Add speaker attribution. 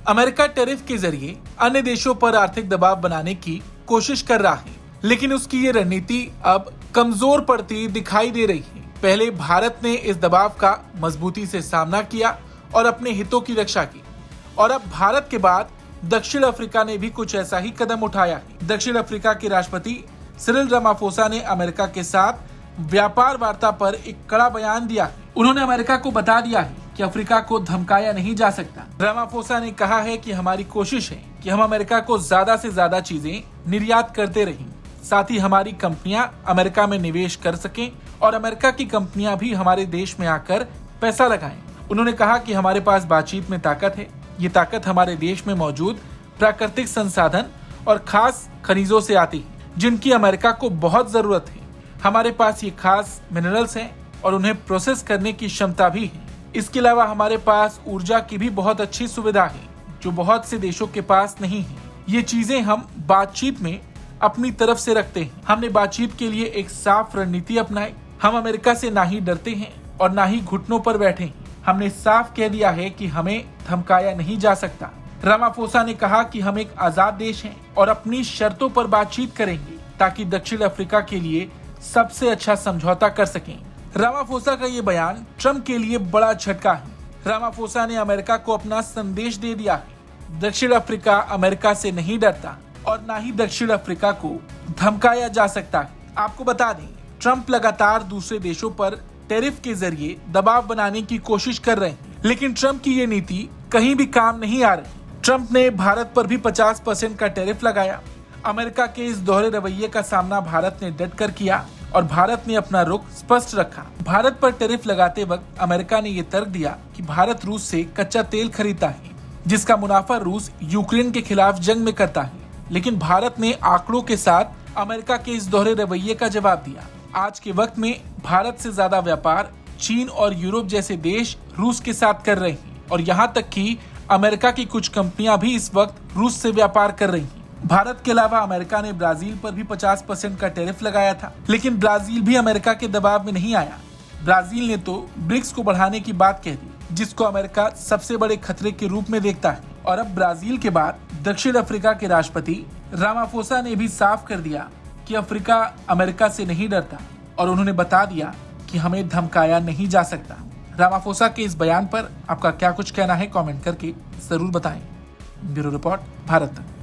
Speaker 1: America tariff के जरिए अन्य देशों पर आर्थिक दबाव बनाने की कोशिश कर रहा है, लेकिन उसकी ये रणनीति अब कमजोर पड़ती दिखाई दे रही है। पहले भारत ने इस दबाव का मजबूती से सामना किया और अपने हितों की रक्षा की, और अब भारत के बाद दक्षिण अफ्रीका ने भी कुछ ऐसा ही कदम उठाया है। दक्षिण अफ्रीका के राष्ट्रपति सिरिल रामाफोसा ने अमेरिका के साथ व्यापार वार्ता पर एक कड़ा बयान दिया है। उन्होंने अमेरिका को बता दिया है कि अफ्रीका को धमकाया नहीं जा सकता। रामाफोसा ने कहा है कि हमारी कोशिश है कि हम अमेरिका को ज्यादा से ज्यादा चीजें निर्यात करते रहें, साथ ही हमारी कंपनियां अमेरिका में निवेश कर सकें और अमेरिका की कंपनियां भी हमारे देश में आकर पैसा लगाएं। उन्होंने कहा कि हमारे पास बातचीत में ताकत है। ये ताकत हमारे देश में मौजूद प्राकृतिक संसाधन और खास खनिजों से आती है, जिनकी अमेरिका को बहुत जरूरत है। हमारे पास ये खास मिनरल्स हैं और उन्हें प्रोसेस करने की क्षमता भी है। इसके अलावा हमारे पास ऊर्जा की भी बहुत अच्छी सुविधा है, जो बहुत से देशों के पास नहीं है। ये चीजें हम बातचीत में अपनी तरफ से रखते हैं। हमने बातचीत के लिए एक साफ रणनीति अपनाई। हम अमेरिका से ना ही डरते हैं और ना ही घुटनों पर बैठे हैं। हमने साफ कह दिया है कि हमें धमकाया नहीं जा सकता। रामाफोसा ने कहा कि हम एक आजाद देश हैं और अपनी शर्तों पर बातचीत करेंगे, ताकि दक्षिण अफ्रीका के लिए सबसे अच्छा समझौता कर सकें। रामाफोसा का ये बयान ट्रंप के लिए बड़ा झटका है। रामाफोसा ने अमेरिका को अपना संदेश दे दिया है। दक्षिण अफ्रीका अमेरिका से नहीं डरता और ना ही दक्षिण अफ्रीका को धमकाया जा सकता है। आपको बता दें, ट्रंप लगातार दूसरे देशों पर टैरिफ के जरिए दबाव बनाने की कोशिश कर रहे हैं, लेकिन ट्रंप की ये नीति कहीं भी काम नहीं आ रही। ट्रंप ने भारत पर भी 50% का टैरिफ लगाया। अमेरिका के इस दोहरे रवैये का सामना भारत ने डट कर किया और भारत ने अपना रुख स्पष्ट रखा। भारत पर टैरिफ लगाते वक्त अमेरिका ने ये तर्क दिया कि भारत रूस से कच्चा तेल खरीदता है, जिसका मुनाफा रूस यूक्रेन के खिलाफ जंग में करता है। लेकिन भारत ने आंकड़ों के साथ अमेरिका के इस दोहरे रवैये का जवाब दिया। आज के वक्त में भारत से ज्यादा व्यापार चीन और यूरोप जैसे देश रूस के साथ कर रहे हैं, और यहाँ तक कि अमेरिका की कुछ कंपनियां भी इस वक्त रूस से व्यापार कर रही हैं। भारत के अलावा अमेरिका ने ब्राजील पर भी 50% का टैरिफ लगाया था, लेकिन ब्राजील भी अमेरिका के दबाव में नहीं आया। ब्राजील ने तो ब्रिक्स को बढ़ाने की बात कह दी, जिसको अमेरिका सबसे बड़े खतरे के रूप में देखता है। और अब ब्राजील के बाद दक्षिण अफ्रीका के राष्ट्रपति रामाफोसा ने भी साफ कर दिया कि अफ्रीका अमेरिका से नहीं डरता, और उन्होंने बता दिया कि हमें धमकाया नहीं जा सकता। रामाफोसा के इस बयान पर आपका क्या कुछ कहना है, कमेंट करके जरूर बताएं। ब्यूरो रिपोर्ट, भारत तक।